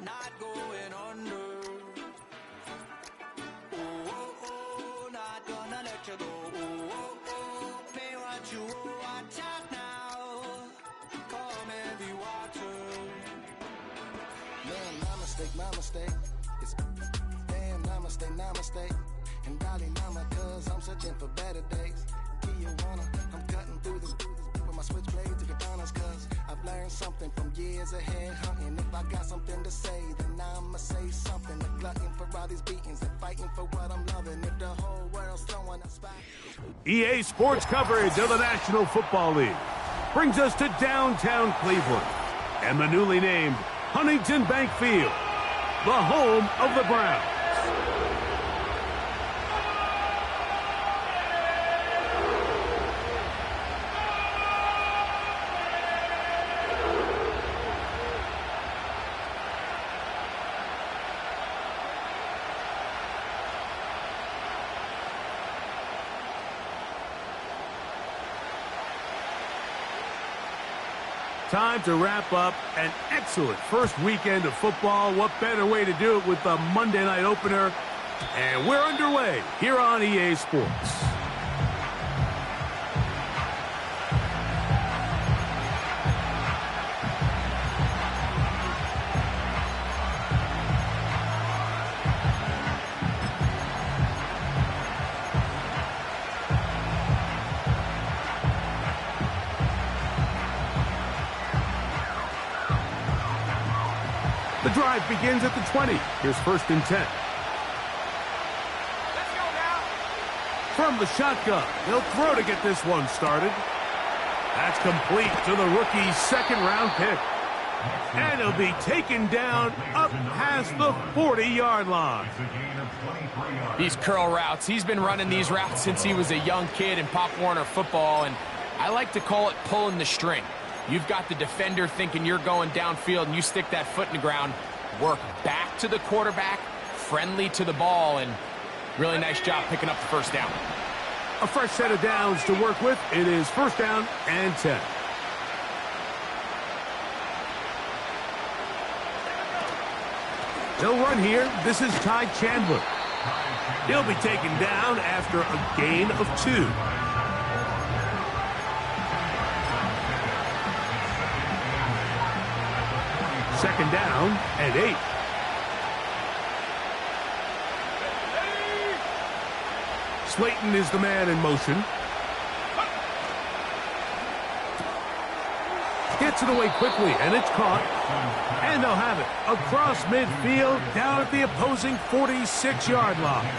not going under. Oh, oh, oh, not gonna let you go. Oh, oh, oh, pay what you owe, watch out now. Come heavy water. Man, my mistake. It's damn, namaste. And Dolly Lama, cause I'm searching for better days. Tijuana, I'm cutting through this with my switchblade to katanas, cause I've learned something from years of head hunting. If I got something to say, then I'ma say something. A glutton for all these beatings and fighting for what I'm loving. If the whole world's throwing a spot. EA Sports coverage of the National Football League brings us to downtown Cleveland and the newly named Huntington Bank Field, the home of the Browns. Time to wrap up an excellent first weekend of football. What better way to do it with the Monday night opener? And we're underway here on EA Sports. The drive begins at the 20. Here's 1st and 10. Let's go now. From the shotgun, he'll throw to get this one started. That's complete to the rookie's 2nd-round pick. And he'll be taken down up past the 40-yard line. These curl routes, he's been running these routes since he was a young kid in Pop Warner football, and I like to call it pulling the string. You've got the defender thinking you're going downfield, and you stick that foot in the ground, work back to the quarterback, friendly to the ball, and really nice job picking up the 1st down. A fresh set of downs to work with. It is 1st down and 10. They'll run here. This is Ty Chandler. He'll be taken down after a gain of 2. Second down and 8. Slayton is the man in motion. Gets it away quickly, and it's caught. And they'll have it across midfield down at the opposing 46-yard line.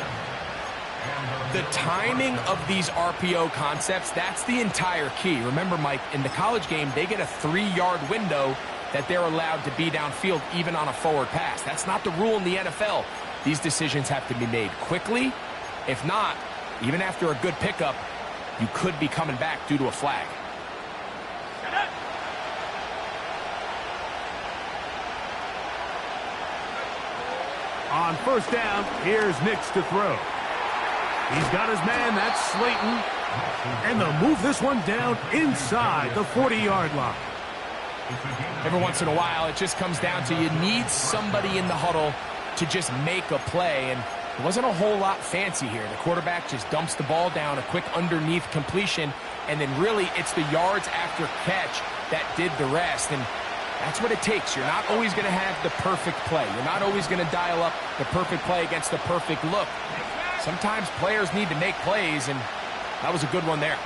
The timing of these RPO concepts, that's the entire key. Remember, Mike, in the college game, they get a 3-yard window that they're allowed to be downfield even on a forward pass. That's not the rule in the NFL. These decisions have to be made quickly. If not, even after a good pickup, you could be coming back due to a flag. On 1st down, here's Nix to throw. He's got his man, that's Slayton. And they'll move this one down inside the 40-yard line. Every once in a while, it just comes down to you need somebody in the huddle to just make a play, and it wasn't a whole lot fancy here. The quarterback just dumps the ball down, a quick underneath completion, and then really it's the yards after catch that did the rest, and that's what it takes. You're not always going to have the perfect play. You're not always going to dial up the perfect play against the perfect look. Sometimes players need to make plays, and that was a good one there.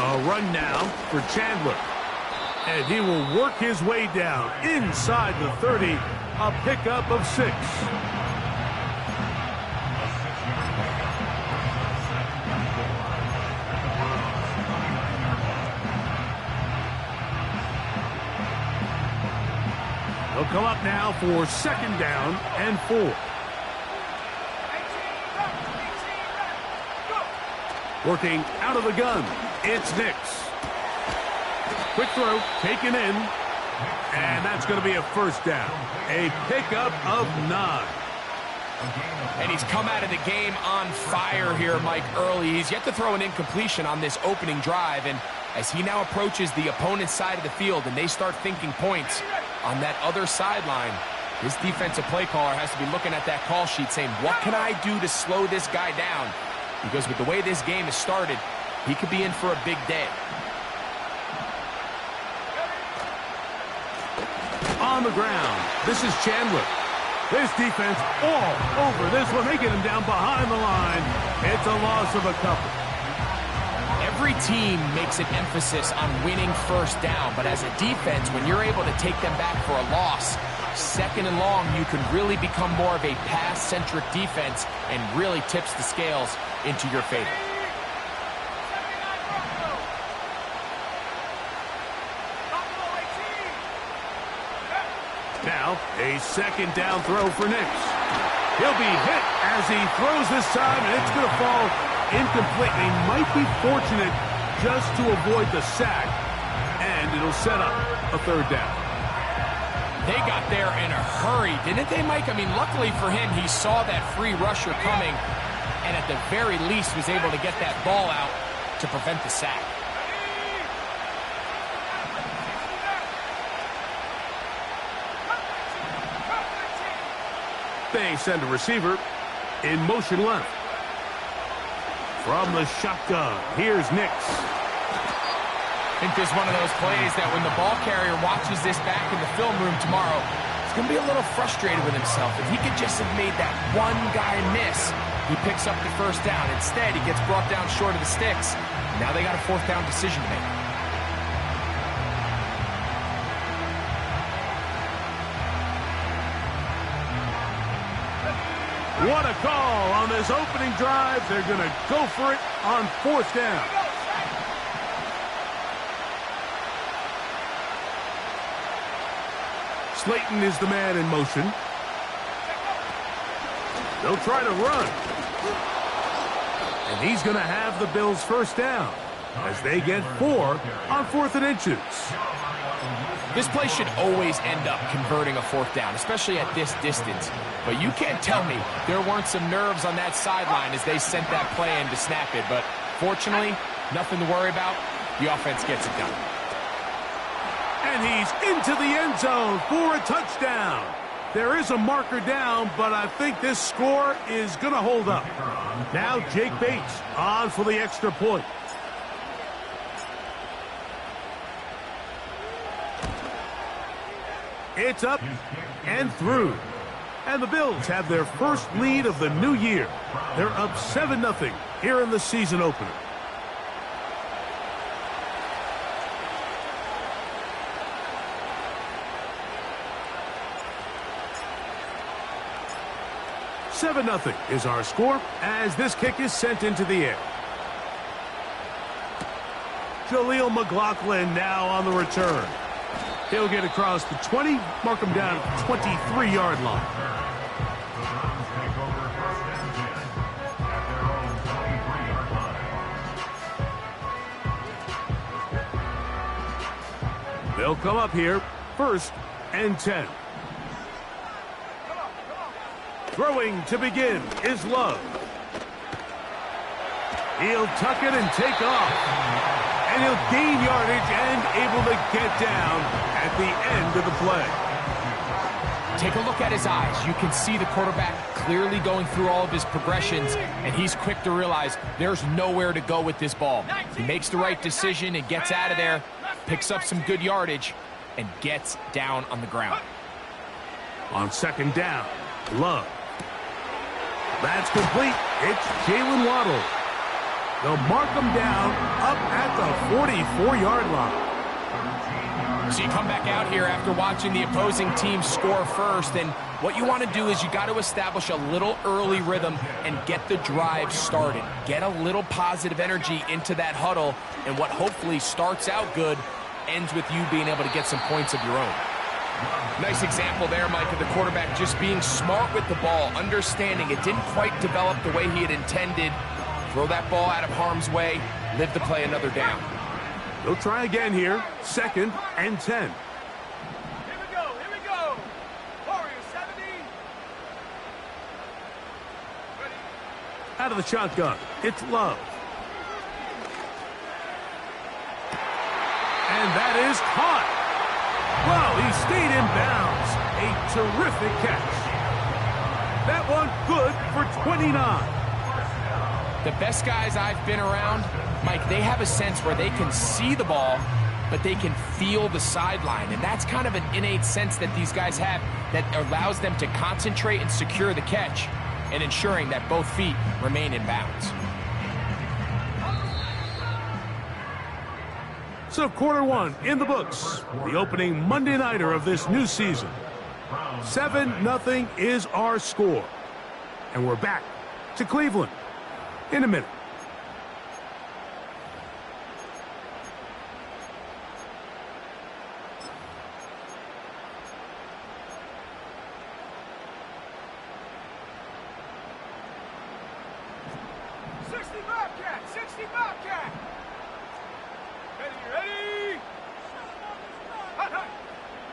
A run now for Chandler. And he will work his way down inside the 30. A pickup of 6. He'll come up now for 2nd down and 4. Working out of the gun, it's Nix. Quick throw, taken in, and that's going to be a 1st down. A pickup of 9. And he's come out of the game on fire here, Mike, early. He's yet to throw an incompletion on this opening drive, and as he now approaches the opponent's side of the field and they start thinking points on that other sideline. This defensive play caller has to be looking at that call sheet saying, what can I do to slow this guy down? Because with the way this game has started, he could be in for a big day. On the ground, this is Chandler. This defense all over this one. They get him down behind the line. It's a loss of a couple. Every team makes an emphasis on winning first down, but as a defense, when you're able to take them back for a loss, second and long, you can really become more of a pass-centric defense and really tips the scales into your favor. Now, a second down throw for Nix. He'll be hit as he throws this time, and it's going to fall incomplete. He might be fortunate just to avoid the sack, and it'll set up a third down. They got there in a hurry, didn't they, Mike? I mean, luckily for him, he saw that free rusher coming, and at the very least was able to get that ball out to prevent the sack. They send a receiver in motion left. From the shotgun, here's Nix. I think this is one of those plays that when the ball carrier watches this back in the film room tomorrow, he's going to be a little frustrated with himself. If he could just have made that one guy miss, he picks up the first down. Instead, he gets brought down short of the sticks. Now they got a fourth down decision to make. What a call on this opening drive. They're going to go for it on fourth down. Slayton is the man in motion. They'll try to run. And he's going to have the Bills' first down as they get 4 on 4th and inches. This play should always end up converting a fourth down, especially at this distance. But you can't tell me there weren't some nerves on that sideline as they sent that play in to snap it. But fortunately, nothing to worry about. The offense gets it done. And he's into the end zone for a touchdown. There is a marker down, but I think this score is going to hold up. Now Jake Bates on for the extra point. It's up and through. And the Bills have their first lead of the new year. They're up 7-0 here in the season opener. $7-0 is our score as this kick is sent into the air. Jaleel McLaughlin now on the return. He'll get across the 20, mark him down at the 23-yard line. They'll come up here, 1st and 10. Throwing to begin is Love. He'll tuck it and take off. And he'll gain yardage and able to get down at the end of the play. Take a look at his eyes. You can see the quarterback clearly going through all of his progressions, and he's quick to realize there's nowhere to go with this ball. He makes the right decision and gets out of there, picks up some good yardage, and gets down on the ground. On 2nd down, Love. That's complete. It's Jalen Waddle. They'll mark him down up at the 44-yard line. So you come back out here after watching the opposing team score first, and what you want to do is you got to establish a little early rhythm and get the drive started. Get a little positive energy into that huddle, and what hopefully starts out good ends with you being able to get some points of your own. Nice example there, Mike, of the quarterback just being smart with the ball, understanding it didn't quite develop the way he had intended. Throw that ball out of harm's way, live to play another down. They'll try again here, 2nd and 10. Here we go. Warriors 70. Ready. Out of the shotgun, it's Love. And that is caught. Well, he stayed in bounds. A terrific catch. That one good for 29. The best guys I've been around, Mike, they have a sense where they can see the ball, but they can feel the sideline. And that's kind of an innate sense that these guys have that allows them to concentrate and secure the catch and ensuring that both feet remain in bounds. So quarter one in the books. The opening Monday nighter of this new season. 7-0 is our score. And we're back to Cleveland in a minute.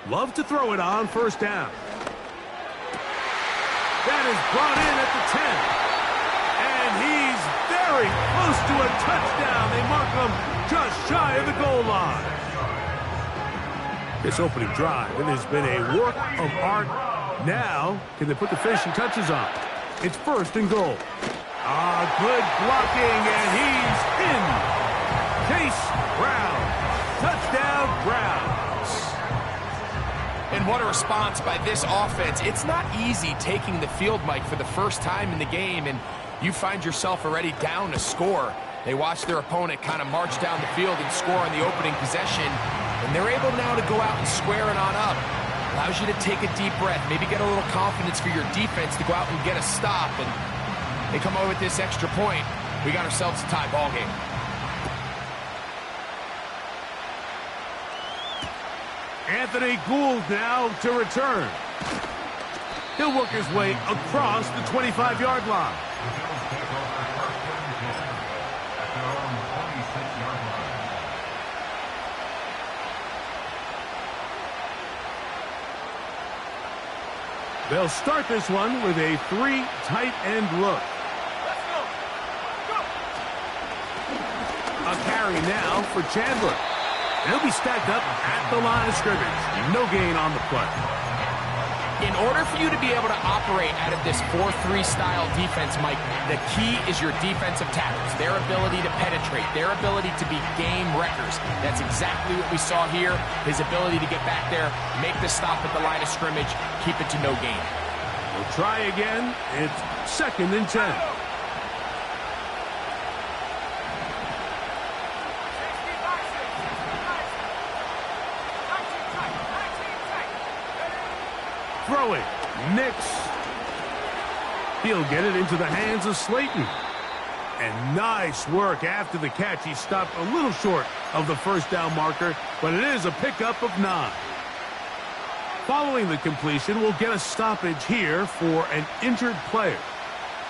Love to throw it on first down. That is brought in at the 10. And he's very close to a touchdown. They mark him just shy of the goal line. This opening drive, it has been a work of art. Now, can they put the finishing touches on? It's first and goal. Good blocking, and he's in. Chase Brown. Touchdown, Browns. And what a response by this offense. It's not easy taking the field, Mike, for the first time in the game, and you find yourself already down a score. They watch their opponent kind of march down the field and score on the opening possession, and they're able now to go out and square it on up. Allows you to take a deep breath, maybe get a little confidence for your defense to go out and get a stop, and they come away with this extra point. We got ourselves a tie ball game. Anthony Gould now to return. He'll work his way across the 25-yard line. They'll start this one with a 3 tight end look. A carry now for Chandler. He'll be stacked up at the line of scrimmage. No gain on the play. In order for you to be able to operate out of this 4-3 style defense, Mike, the key is your defensive tackles, their ability to penetrate, their ability to be game wreckers. That's exactly what we saw here, his ability to get back there, make the stop at the line of scrimmage, keep it to no gain. We'll try again. It's 2nd and 10. Throwing. Nix. He'll get it into the hands of Slayton. And nice work after the catch. He stopped a little short of the first down marker, but it is a pickup of 9. Following the completion, we'll get a stoppage here for an injured player.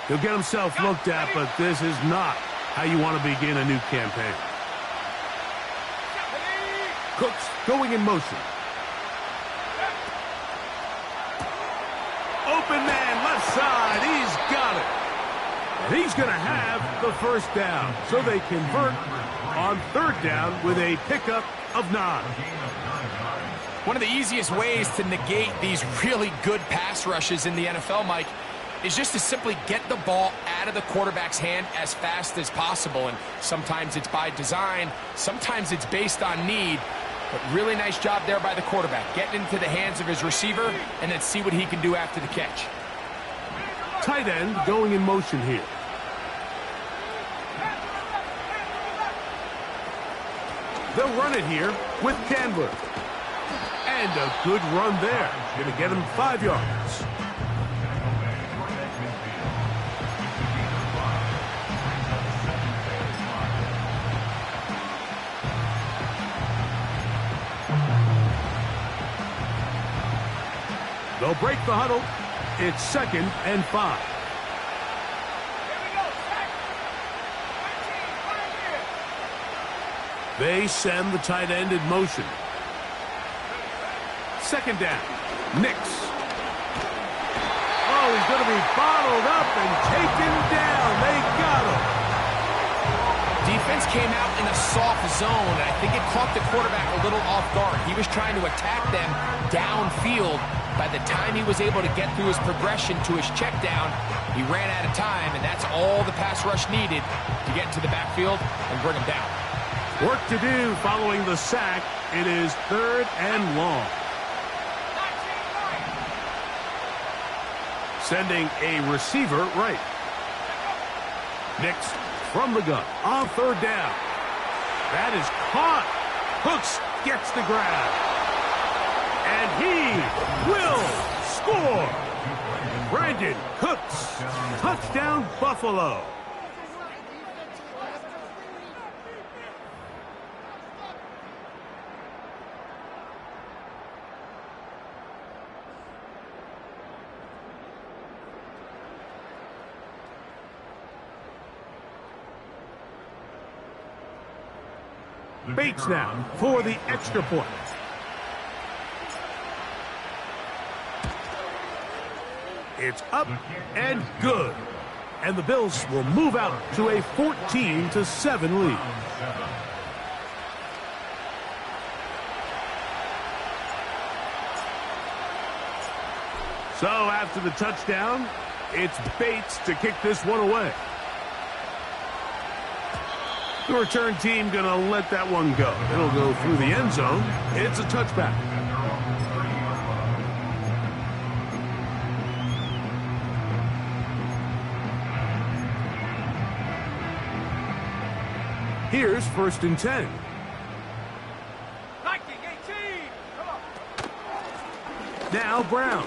He'll get himself looked at, but this is not how you want to begin a new campaign. Cooks going in motion. Open man, left side. He's got it. And he's going to have the first down. So they convert on 3rd down with a pickup of 9. One of the easiest ways to negate these really good pass rushes in the NFL, Mike, is just to simply get the ball out of the quarterback's hand as fast as possible. And sometimes it's by design, sometimes it's based on need. But really nice job there by the quarterback, getting into the hands of his receiver and then see what he can do after the catch. Tight end going in motion here. They'll run it here with Chandler. And a good run there. Going to get him 5 yards. They'll break the huddle. It's 2nd and 5. They send the tight end in motion. 2nd down. Nix. Oh, he's going to be bottled up and taken down. They got him. defense came out in a soft zone, and I think it caught the quarterback a little off guard. He was trying to attack them downfield. By the time he was able to get through his progression to his check down, he ran out of time, and that's all the pass rush needed to get into the backfield and bring him down. Work to do following the sack. It is 3rd and long. Sending a receiver right. Nix from the gun on 3rd down. That is caught. Hooks gets the grab. And he will score. Brandon Cooks. Touchdown, Buffalo. Bates now for the extra point. It's up and good. And the Bills will move out to a 14-7 lead. So after the touchdown, it's Bates to kick this one away. The return team going to let that one go. It'll go through the end zone. It's a touchback. Here's 1st and 10. Nike 18. Come on. Now Brown.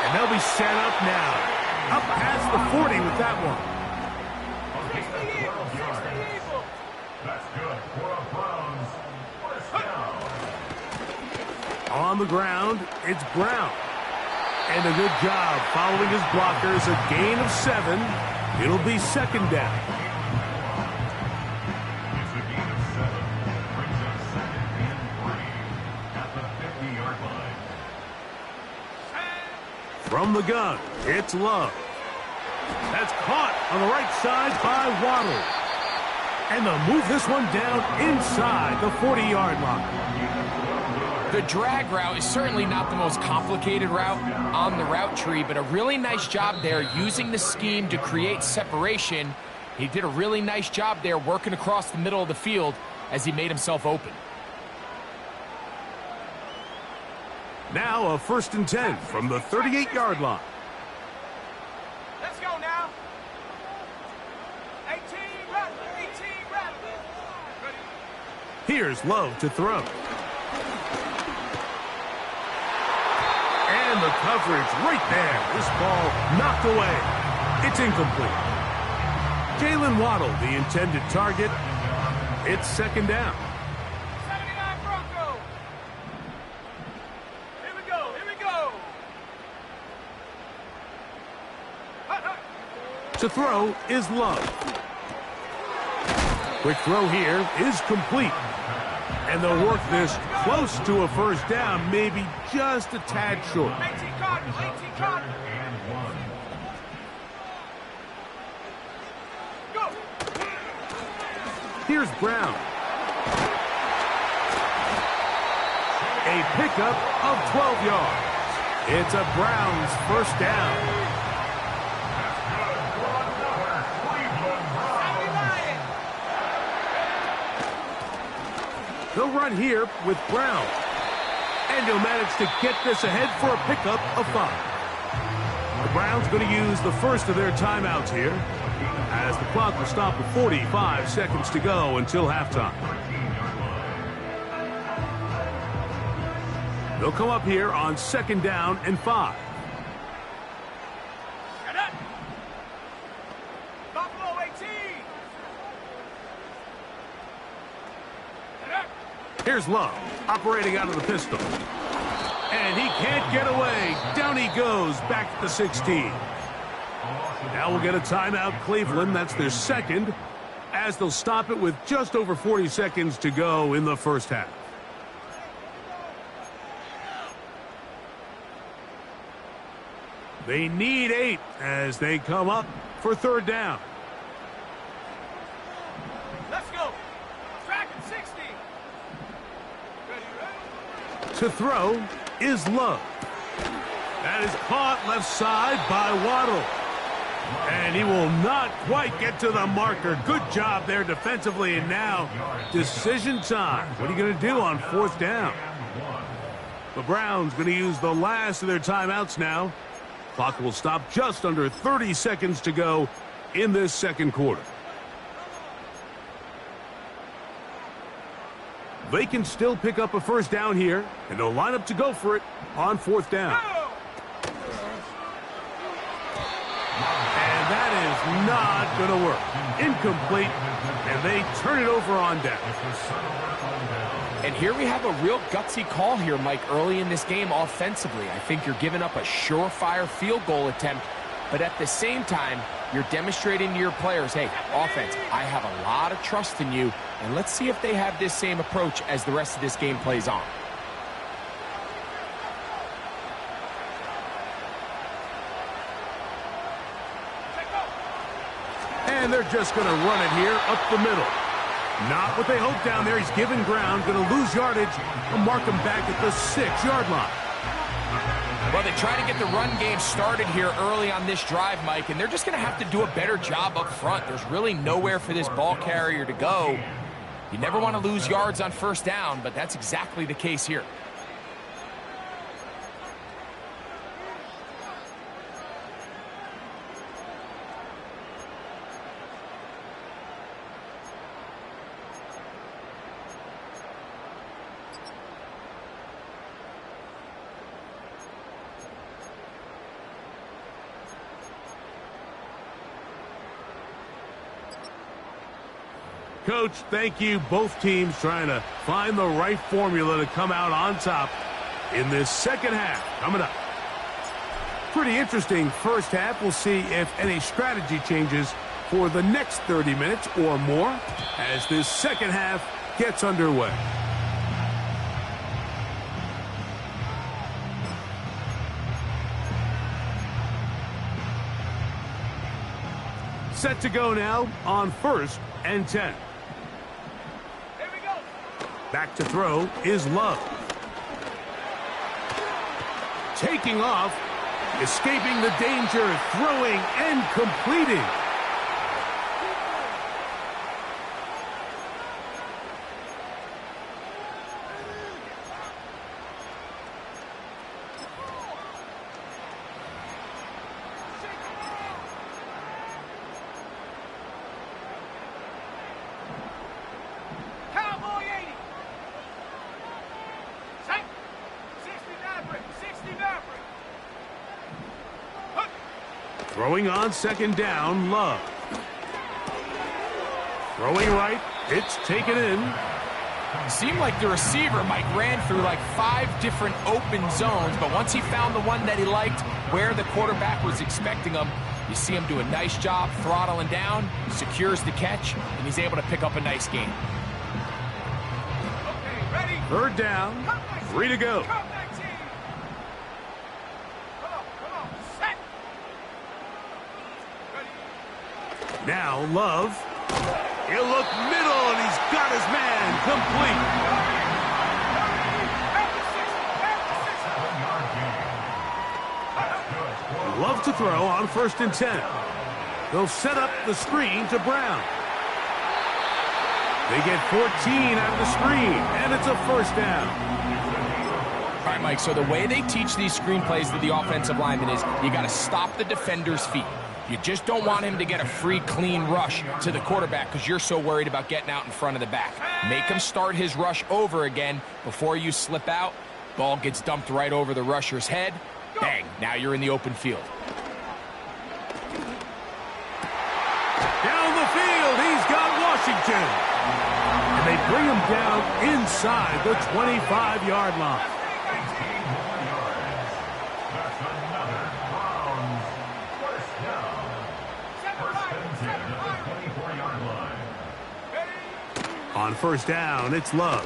And they'll be set up now. Up past the 40 with that one. That's good for a Browns first down. On the ground, it's Brown. And a good job following his blockers. A gain of 7. It'll be 2nd down. It's a gain of 7. Brings up 2nd and 3 at the 50-yard line. From the gun, it's Love. That's caught on the right side by Waddle. And they'll move this one down inside the 40-yard line. The drag route is certainly not the most complicated route on the route tree, but a really nice job there using the scheme to create separation. He did a really nice job there working across the middle of the field as he made himself open. Now a 1st and 10 from the 38-yard line. Let's go now. 18 rattle. 18 rattle. Ready? Here's Love to throw. And the coverage right there. This ball knocked away. It's incomplete. Jalen Waddle, the intended target. It's 2nd down. 79 Bronco. Here we go. Here we go. Hut, hut. To throw is Love. Quick throw here is complete. And they'll work this close to a 1st down, maybe just a tad short. 18 Cardinals. 18 Cardinals. Go. Here's Brown. A pickup of 12 yards. It's a Browns 1st down. They'll run here with Brown. And he'll manage to get this ahead for a pickup of 5. The Browns going to use the first of their timeouts here, as the clock will stop with 45 seconds to go until halftime. They'll come up here on 2nd down and 5. Get up. Buffalo 18. Get up. Here's Love, operating out of the pistol. And he can't get away. Down he goes, back to the 16. Now we'll get a timeout, Cleveland. That's their 2nd, as they'll stop it with just over 40 seconds to go in the 1st half. They need 8 as they come up for 3rd down. To throw is Love. That is caught left side by Waddle. And he will not quite get to the marker. Good job there defensively, and now decision time. What are you going to do on 4th down? The Browns going to use the last of their timeouts now. Clock will stop just under 30 seconds to go in this second quarter. They can still pick up a first down here, and they'll line up to go for it on 4th down. And that is not going to work. Incomplete, and they turn it over on down. And here we have a real gutsy call here, Mike, early in this game offensively. I think you're giving up a surefire field goal attempt, but at the same time, you're demonstrating to your players, hey, offense, I have a lot of trust in you, and let's see if they have this same approach as the rest of this game plays on. And they're just going to run it here up the middle. Not what they hoped down there. He's giving ground, going to lose yardage. They'll mark him back at the 6-yard line. Well, they try to get the run game started here early on this drive, Mike, and they're just going to have to do a better job up front. There's really nowhere for this ball carrier to go. You never want to lose yards on 1st down, but that's exactly the case here. Coach, thank you. Both teams trying to find the right formula to come out on top in this second half. Coming up. Pretty interesting first half. We'll see if any strategy changes for the next 30 minutes or more as this second half gets underway. Set to go now on 1st and 10. Back to throw is Love. Taking off, escaping the danger, throwing and completing. Throwing on 2nd down, Love. Throwing right, it's taken in. Seemed like the receiver, Mike, ran through like 5 different open zones, but once he found the one that he liked, where the quarterback was expecting him, you see him do a nice job throttling down, secures the catch, and he's able to pick up a nice gain. Okay, ready? 3rd down, 3 to go. Now Love, he'll look middle, and he's got his man complete. Love to throw on 1st and 10. They'll set up the screen to Brown. They get 14 out of the screen, and it's a 1st down. All right, Mike, so the way they teach these screen plays to the offensive lineman is you got to stop the defender's feet. You just don't want him to get a free, clean rush to the quarterback because you're so worried about getting out in front of the back. Make him start his rush over again before you slip out. Ball gets dumped right over the rusher's head. Bang, now you're in the open field. Down the field, he's got Washington. And they bring him down inside the 25-yard line. On 1st down, it's Love.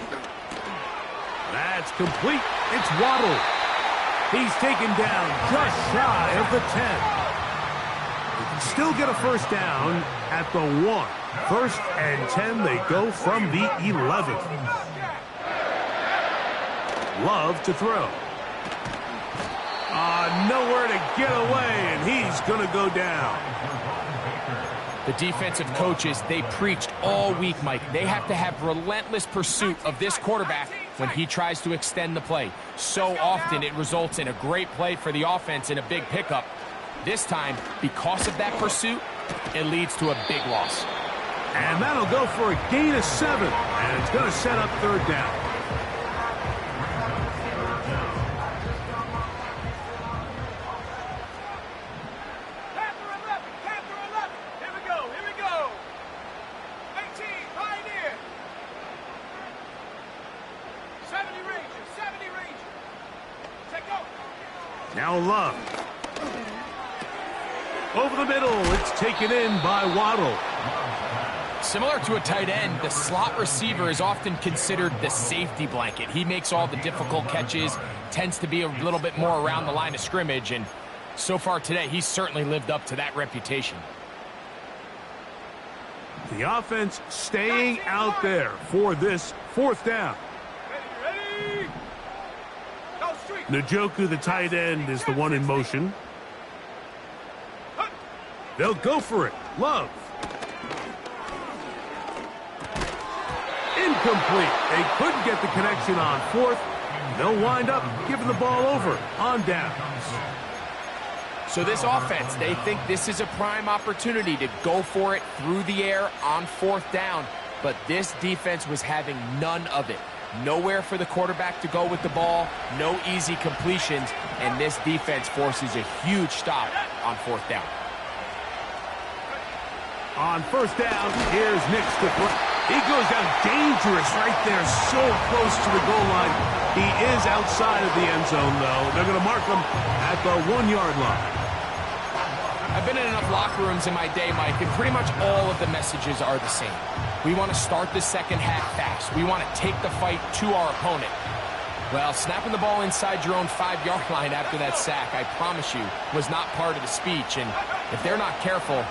That's complete. It's Waddle. He's taken down just shy of the 10. They can still get a 1st down at the 1. 1st and 10, they go from the 11. Love to throw. Nowhere to get away, and he's going to go down. The defensive coaches, they preached all week, Mike. They have to have relentless pursuit of this quarterback when he tries to extend the play. So often it results in a great play for the offense and a big pickup. This time, because of that pursuit, it leads to a big loss. And that'll go for a gain of 7, and it's going to set up 3rd down. Now Love. Over the middle, it's taken in by Waddle. Similar to a tight end, the slot receiver is often considered the safety blanket. He makes all the difficult catches, tends to be a little bit more around the line of scrimmage, and so far today, he's certainly lived up to that reputation. The offense staying out there for this 4th down. Ready? Go street. Njoku, the tight end, is the one in motion. They'll go for it. Love. Incomplete. They couldn't get the connection on 4th. They'll wind up giving the ball over on downs. So this offense, they think this is a prime opportunity to go for it through the air on 4th down. But this defense was having none of it. Nowhere for the quarterback to go with the ball, no easy completions, and this defense forces a huge stop on 4th down. On 1st down, here's Nix to throw. He goes down dangerous right there, so close to the goal line. He is outside of the end zone, though. They're going to mark him at the 1-yard line. I've been in enough locker rooms in my day, Mike, and pretty much all of the messages are the same. We want to start the second half fast. We want to take the fight to our opponent. Well, snapping the ball inside your own 5-yard line after that sack, I promise you, was not part of the speech. And if they're not careful,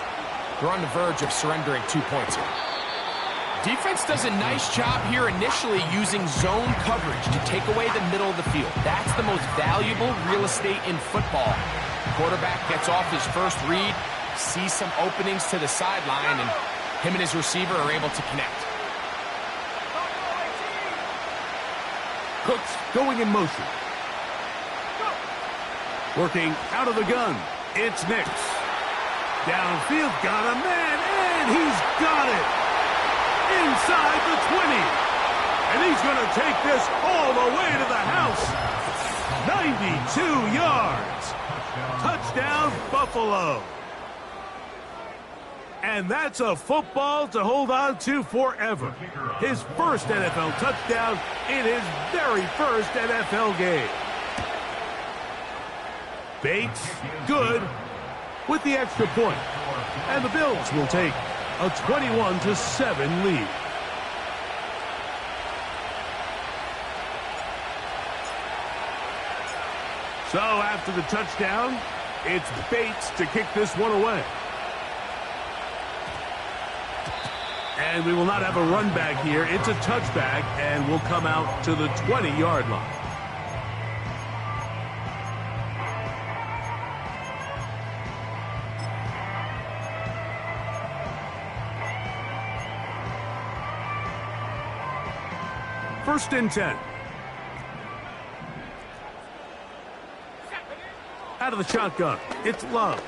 they're on the verge of surrendering 2 points here. Defense does a nice job here initially using zone coverage to take away the middle of the field. That's the most valuable real estate in football. Quarterback gets off his first read, sees some openings to the sideline, and him and his receiver are able to connect. Cooks going in motion. Working out of the gun. It's Nix. Downfield, got a man, and he's got it. Inside the 20. And he's going to take this all the way to the house. 92 yards. Touchdown, Buffalo. And that's a football to hold on to forever. His first NFL touchdown in his very first NFL game. Bates, good, with the extra point. And the Bills will take a 21-7 lead. So after the touchdown, it's Bates to kick this one away. And we will not have a run back here. It's a touchback, and we'll come out to the 20-yard line. First and 10. Out of the shotgun, it's Love.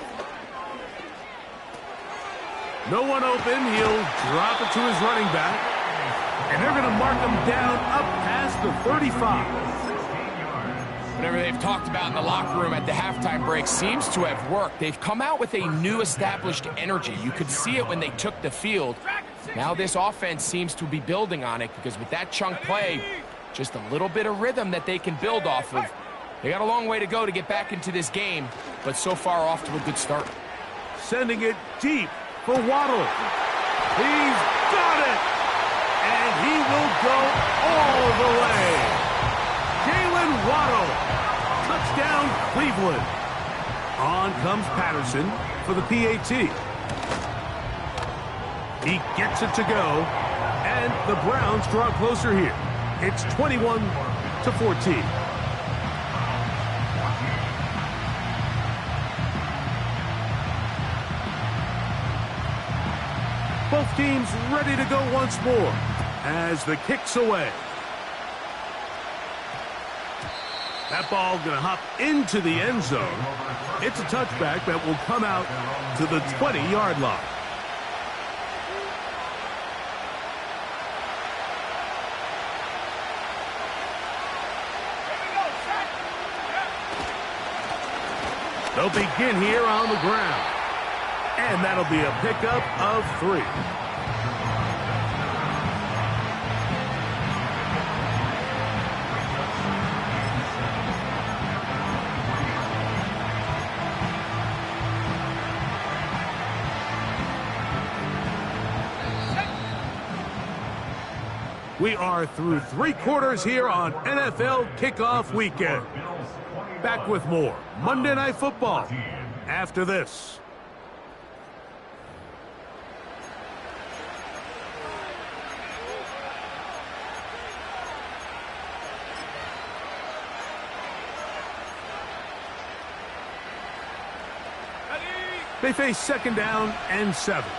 No one open, he'll drop it to his running back. And they're going to mark him down up past the 35. Whatever they've talked about in the locker room at the halftime break seems to have worked. They've come out with a new established energy. You could see it when they took the field. Now this offense seems to be building on it because with that chunk play, just a little bit of rhythm that they can build off of. They got a long way to go to get back into this game, but so far off to a good start. Sending it deep for Waddle. He's got it! And he will go all the way. Jalen Waddle. Touchdown, Cleveland. On comes Patterson for the PAT. He gets it to go, and the Browns draw closer here. It's 21-7. to 14. Both teams ready to go once more as the kick's away. That ball going to hop into the end zone. It's a touchback that will come out to the 20-yard line. They'll begin here on the ground. And that'll be a pickup of 3. We are through 3 quarters here on NFL Kickoff Weekend. Back with more Monday Night Football after this. They face 2nd down and 7.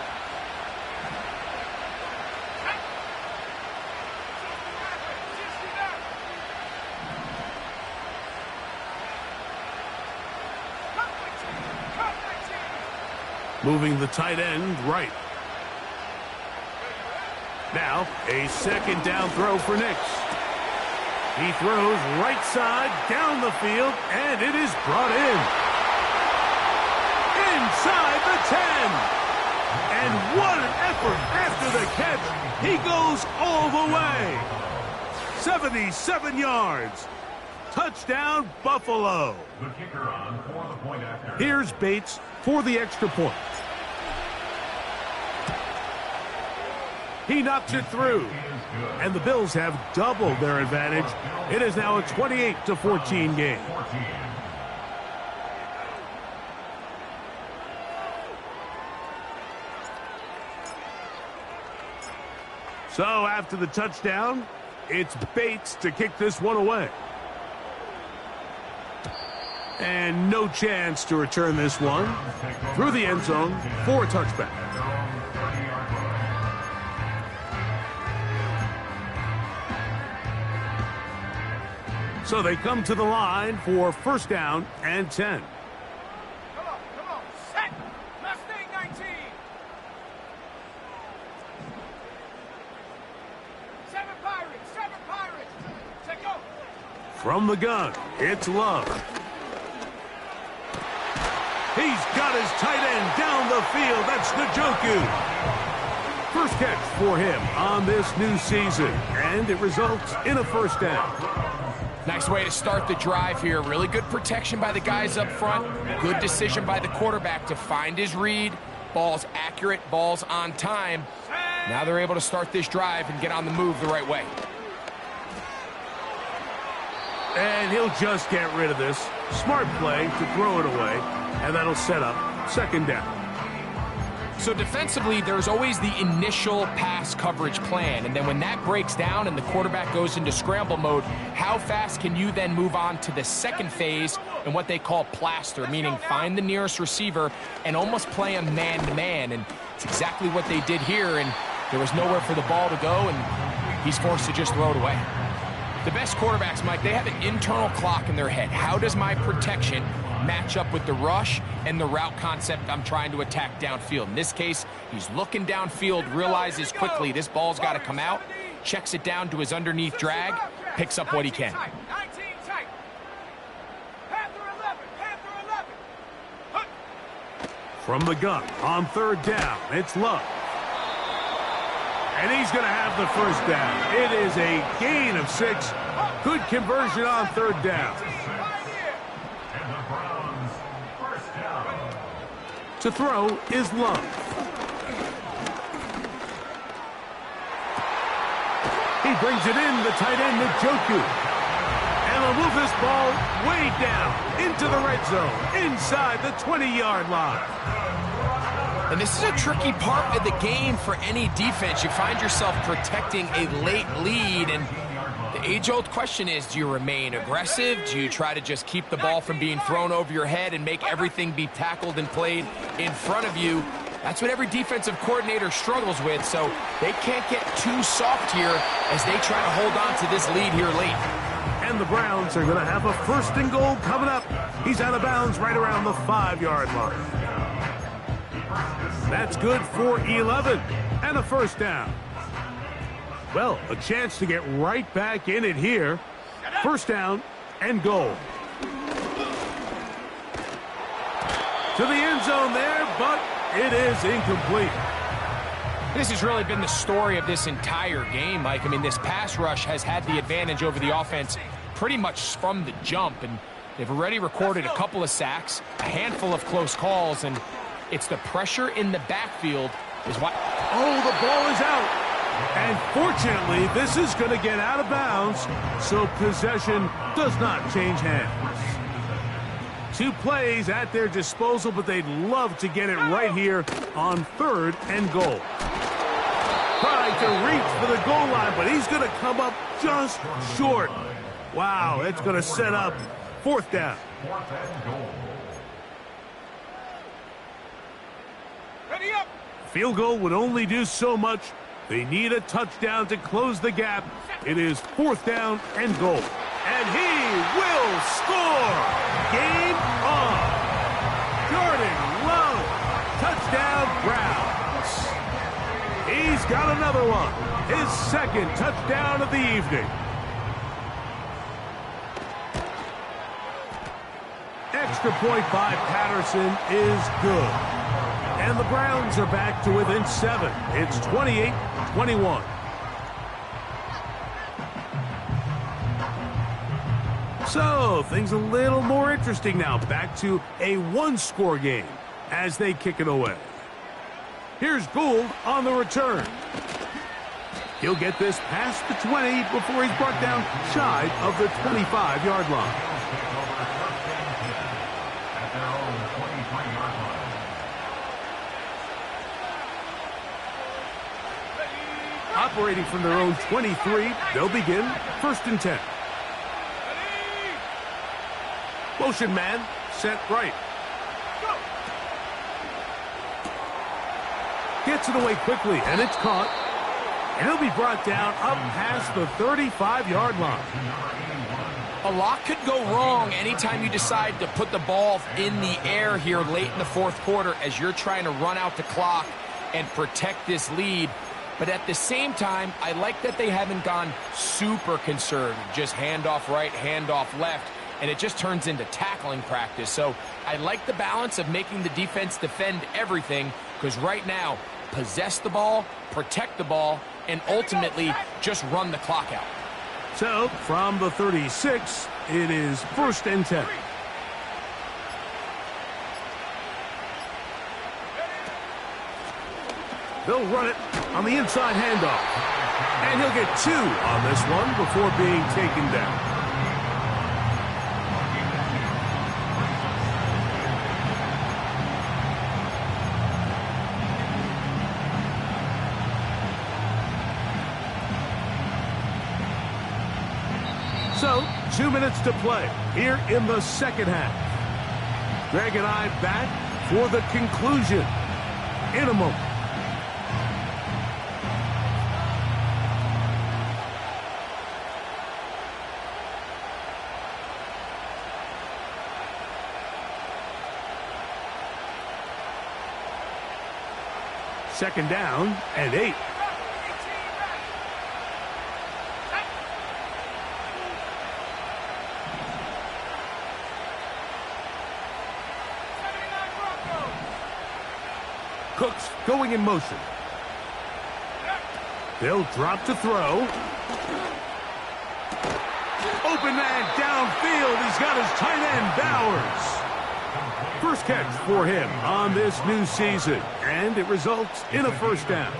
Moving the tight end right. Now, a 2nd down throw for Nix. He throws right side down the field, and it is brought in. Inside the 10. And what an effort after the catch. He goes all the way. 77 yards. Touchdown, Buffalo. The kicker on for the point after. Here's Bates for the extra point. He knocks it through. And the Bills have doubled their advantage. It is now a 28-14 game. So after the touchdown, it's Bates to kick this one away. And no chance to return this one through the end zone for a touchback. So they come to the line for 1st down and 10. Come on, set! Mustang 19! 7 Pirates! Take over! From the gun, it's Love. He's got his tight end down the field. That's Njoku. First catch for him on this new season, and it results in a 1st down. Nice way to start the drive here. Really good protection by the guys up front. Good decision by the quarterback to find his read. Ball's accurate, ball's on time. Now they're able to start this drive and get on the move the right way. And he'll just get rid of this. Smart play to throw it away, and that'll set up 2nd down. So defensively, there's always the initial pass coverage plan, and then when that breaks down and the quarterback goes into scramble mode, how fast can you then move on to the 2nd phase and what they call plaster, meaning find the nearest receiver and almost play him man-to-man, and it's exactly what they did here, and there was nowhere for the ball to go, and he's forced to just throw it away. The best quarterbacks, Mike, they have an internal clock in their head. How does my protection match up with the rush and the route concept I'm trying to attack downfield? In this case, he's looking downfield, realizes quickly this ball's got to come out, checks it down to his underneath drag, picks up what he can. 19 tight. Panther 11. From the gun on 3rd down, it's Love. And he's going to have the 1st down. It is a gain of 6. Good conversion on 3rd down. And the Browns, 1st down. To throw is Love. He brings it in, the tight end, Njoku. And they'll move this ball way down into the red zone, inside the 20-yard line. And this is a tricky part of the game for any defense. You find yourself protecting a late lead, and age-old question is, do you remain aggressive? Do you try to just keep the ball from being thrown over your head and make everything be tackled and played in front of you? That's what every defensive coordinator struggles with, so they can't get too soft here as they try to hold on to this lead here late. And the Browns are going to have a 1st and goal coming up. He's out of bounds right around the 5-yard line. That's good for 11 and a 1st down. Well, a chance to get right back in it here. 1st down and goal. To the end zone there, but it is incomplete. This has really been the story of this entire game, Mike. I mean, this pass rush has had the advantage over the offense pretty much from the jump, and they've already recorded a couple of sacks, a handful of close calls, and it's the pressure in the backfield is why. Oh, the ball is out. And fortunately, this is going to get out of bounds, so possession does not change hands. 2 plays at their disposal, but they'd love to get it right here on 3rd and goal. Trying to reach for the goal line, but he's going to come up just short. Wow, it's going to set up 4th down. Ready up. Field goal would only do so much. They need a touchdown to close the gap. It is 4th down and goal. And he will score! Game on! Jordan Love, touchdown Browns. He's got another one. His 2nd touchdown of the evening. Extra point by Patterson is good. And the Browns are back to within 7. It's 28-21. So, things a little more interesting now. Back to a 1-score game as they kick it away. Here's Gould on the return. He'll get this past the 20 before he's brought down shy of the 25-yard line. Operating from their own 23, they'll begin 1st and 10. Motion man, set right. Gets it away quickly, and it's caught. And he'll be brought down up past the 35-yard line. A lot could go wrong anytime you decide to put the ball in the air here late in the 4th quarter as you're trying to run out the clock and protect this lead. But at the same time, I like that they haven't gone super conservative, just handoff right, handoff left, and it just turns into tackling practice. So I like the balance of making the defense defend everything, because right now, possess the ball, protect the ball, and ultimately just run the clock out. So from the 36, it is 1st and 10. They'll run it on the inside handoff. And he'll get 2 on this one before being taken down. So, 2 minutes to play here in the 2nd half. Greg and I back for the conclusion in a moment. Second down and 8. Cooks going in motion. They'll drop to throw. Open man downfield. He's got his tight end, Bowers. First catch for him on this new season, and it results in a 1st down.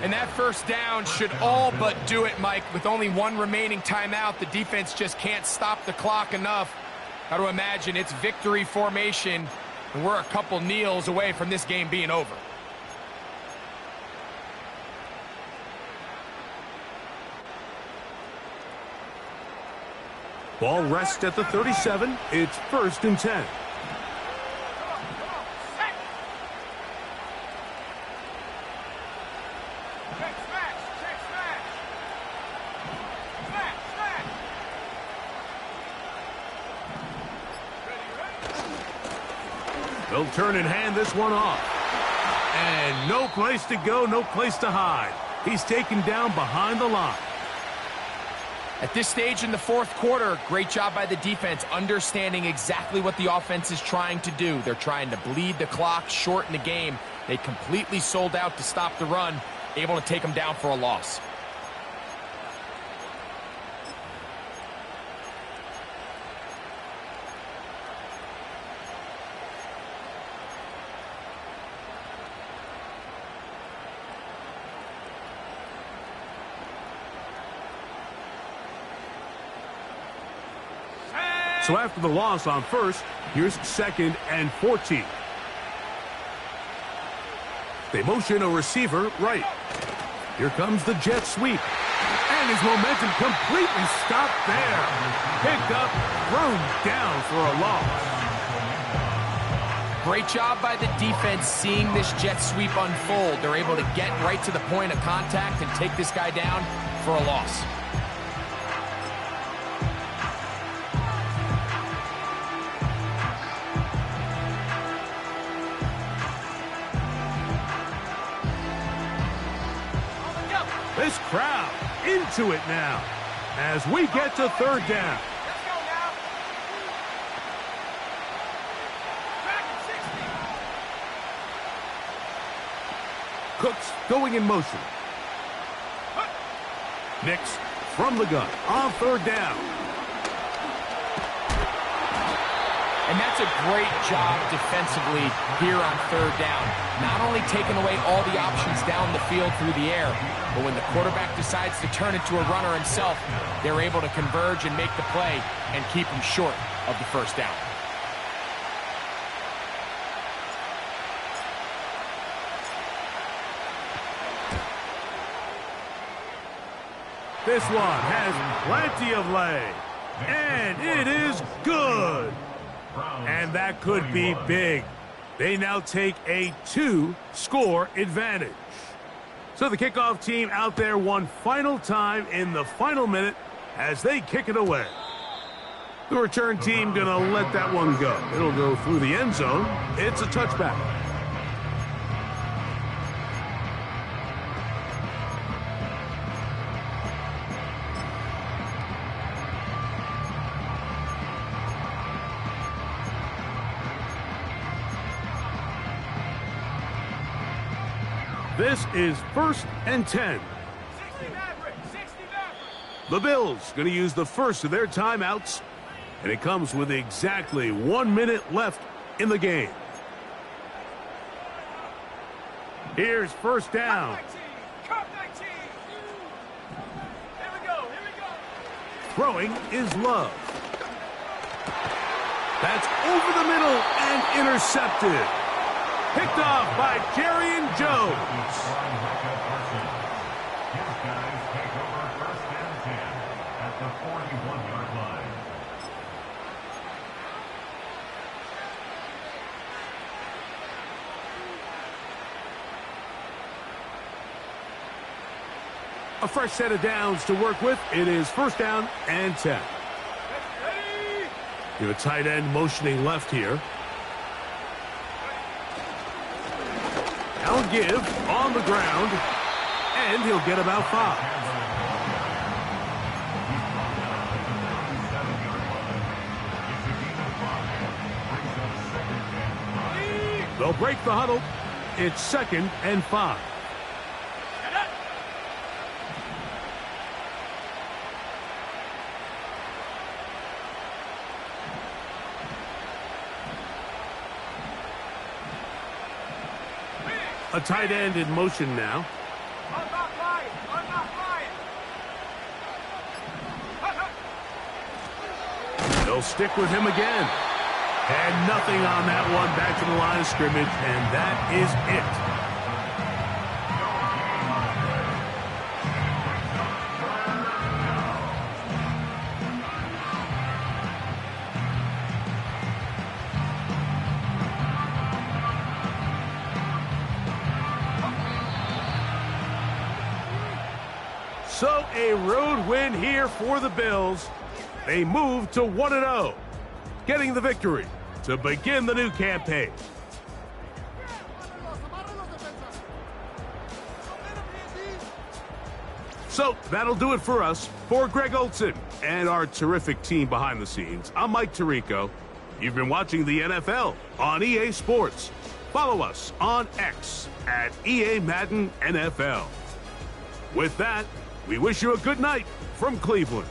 And that 1st down should all but do it, Mike. With only 1 remaining timeout, the defense just can't stop the clock enough. Got to imagine it's victory formation, and we're a couple kneels away from this game being over. Ball rests at the 37. It's 1st and 10. They'll turn and hand this one off. And no place to go, no place to hide. He's taken down behind the line. At this stage in the fourth quarter, great job by the defense, understanding exactly what the offense is trying to do. They're trying to bleed the clock, shorten the game. They completely sold out to stop the run, able to take them down for a loss. So after the loss on 1st, here's 2nd and 14. They motion a receiver right. Here comes the jet sweep. And his momentum completely stopped there. Picked up, thrown down for a loss. Great job by the defense seeing this jet sweep unfold. They're able to get right to the point of contact and take this guy down for a loss. This crowd into it now as we get to 3rd down. Let's go now. Back at 60. Cooks going in motion. Nix from the gun on 3rd down. And that's a great job defensively here on 3rd down. Not only taking away all the options down the field through the air, but when the quarterback decides to turn into a runner himself, they're able to converge and make the play and keep him short of the 1st down. This one has plenty of leg. And it is good. And that could be big. They now take a 2-score advantage. So the kickoff team out there one final time in the final minute as they kick it away. The return team gonna let that one go. It'll go through the end zone. It's a touchback. This is 1st and 10. 60 Maverick, 60 Maverick. The Bills going to use the first of their timeouts, and it comes with exactly 1 minute left in the game. Here's 1st down. Cup 19. Here we go, here we go. Throwing is Love. That's over the middle and intercepted. Picked off by Jerrion Jones. His guys take over 1st and 10 at the 41-yard line. A fresh set of downs to work with. It is 1st down and 10. Ready? You have a tight end motioning left here. Now give on the ground, and he'll get about 5. They'll break the huddle. It's 2nd and 5. A tight end in motion now. I'm not lying. I'm not lying. They'll stick with him again. And nothing on that one, back to the line of scrimmage, and that is it. So a road win here for the Bills. They move to 1-0, getting the victory to begin the new campaign. So that'll do it for us. For Greg Olson and our terrific team behind the scenes, I'm Mike Tirico. You've been watching the NFL on EA Sports. Follow us on X at EA Madden NFL. With that, we wish you a good night from Cleveland.